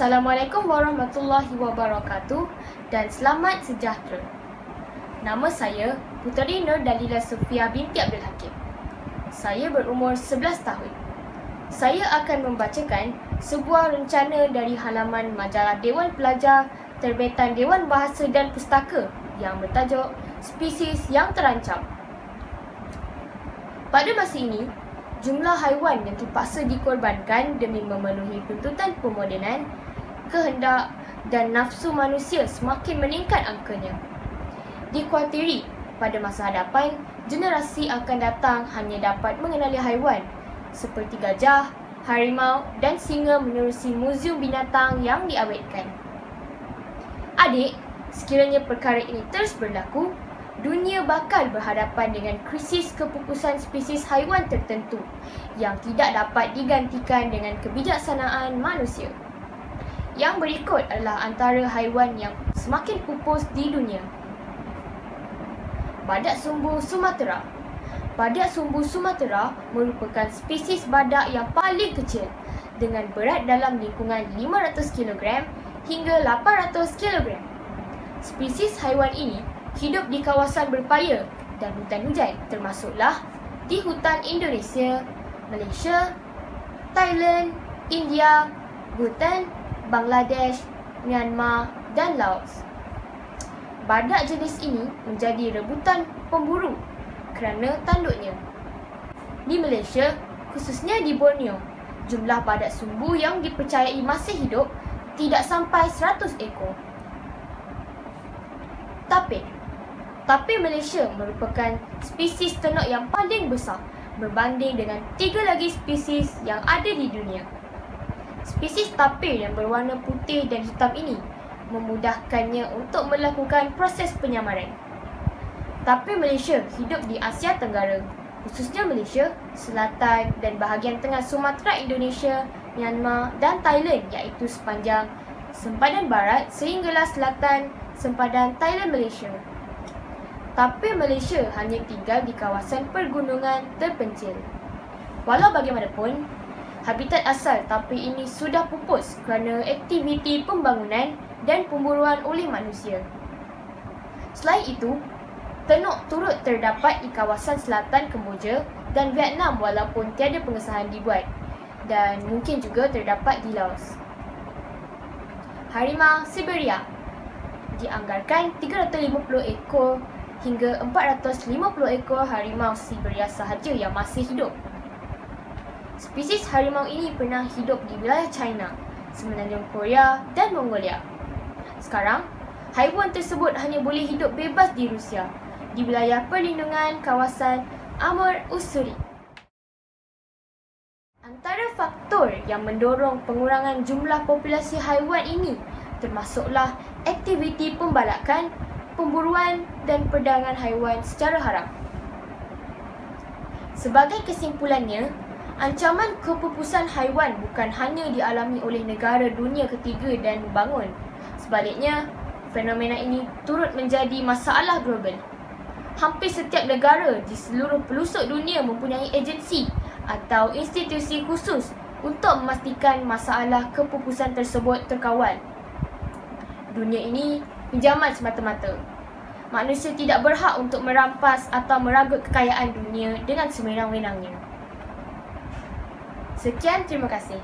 Assalamualaikum warahmatullahi wabarakatuh dan selamat sejahtera. Nama saya Puteri Nur Dalila Sofia binti Abdul Hakim. Saya berumur 11 tahun. Saya akan membacakan sebuah rencana dari halaman majalah Dewan Pelajar terbitan Dewan Bahasa dan Pustaka yang bertajuk Spesies yang Terancam. Pada masa ini, jumlah haiwan yang terpaksa dikorbankan demi memenuhi tuntutan pemodenan, kehendak dan nafsu manusia semakin meningkat angkanya. Dikuatiri pada masa hadapan, generasi akan datang hanya dapat mengenali haiwan seperti gajah, harimau dan singa menerusi muzium binatang yang diawetkan. Adik, sekiranya perkara ini terus berlaku, dunia bakal berhadapan dengan krisis kepupusan spesies haiwan tertentu yang tidak dapat digantikan dengan kebijaksanaan manusia. Yang berikut adalah antara haiwan yang semakin pupus di dunia. Badak sumbu Sumatera. Badak sumbu Sumatera merupakan spesies badak yang paling kecil dengan berat dalam lingkungan 500 kg hingga 800 kg. Spesies haiwan ini hidup di kawasan berpaya dan hutan hujan, termasuklah di hutan Indonesia, Malaysia, Thailand, India, Bhutan, Bangladesh, Myanmar dan Laos. Badak jenis ini menjadi rebutan pemburu kerana tanduknya. Di Malaysia, khususnya di Borneo, jumlah badak sumbu yang dipercayai masih hidup tidak sampai 100 ekor. Tapir Malaysia merupakan spesies ternak yang paling besar berbanding dengan 3 lagi spesies yang ada di dunia. Spesies tapir yang berwarna putih dan hitam ini memudahkannya untuk melakukan proses penyamaran. Tapir Malaysia hidup di Asia Tenggara, khususnya Malaysia, Selatan dan bahagian tengah Sumatera Indonesia, Myanmar dan Thailand, iaitu sepanjang sempadan barat sehinggalah selatan sempadan Thailand Malaysia. Tapir Malaysia hanya tinggal di kawasan pergunungan terpencil. Walau bagaimanapun, habitat asal tapir ini sudah pupus kerana aktiviti pembangunan dan pemburuan oleh manusia. Selain itu, tenuk turut terdapat di kawasan selatan Kemboja dan Vietnam walaupun tiada pengesahan dibuat, dan mungkin juga terdapat di Laos. Harimau Siberia dianggarkan 350 ekor hingga 450 ekor harimau Siberia sahaja yang masih hidup. Spesies harimau ini pernah hidup di wilayah China, Semenanjung Korea dan Mongolia. Sekarang, haiwan tersebut hanya boleh hidup bebas di Rusia, di wilayah perlindungan kawasan Amur-Ussuri. Antara faktor yang mendorong pengurangan jumlah populasi haiwan ini termasuklah aktiviti pembalakan, pemburuan dan perdagangan haiwan secara haram. Sebagai kesimpulannya, ancaman kepupusan haiwan bukan hanya dialami oleh negara dunia ketiga dan membangun. Sebaliknya, fenomena ini turut menjadi masalah global. Hampir setiap negara di seluruh pelosok dunia mempunyai agensi atau institusi khusus untuk memastikan masalah kepupusan tersebut terkawal. Dunia ini pinjaman semata-mata. Manusia tidak berhak untuk merampas atau meraguk kekayaan dunia dengan sewenang-wenangnya. Sekian, terima kasih.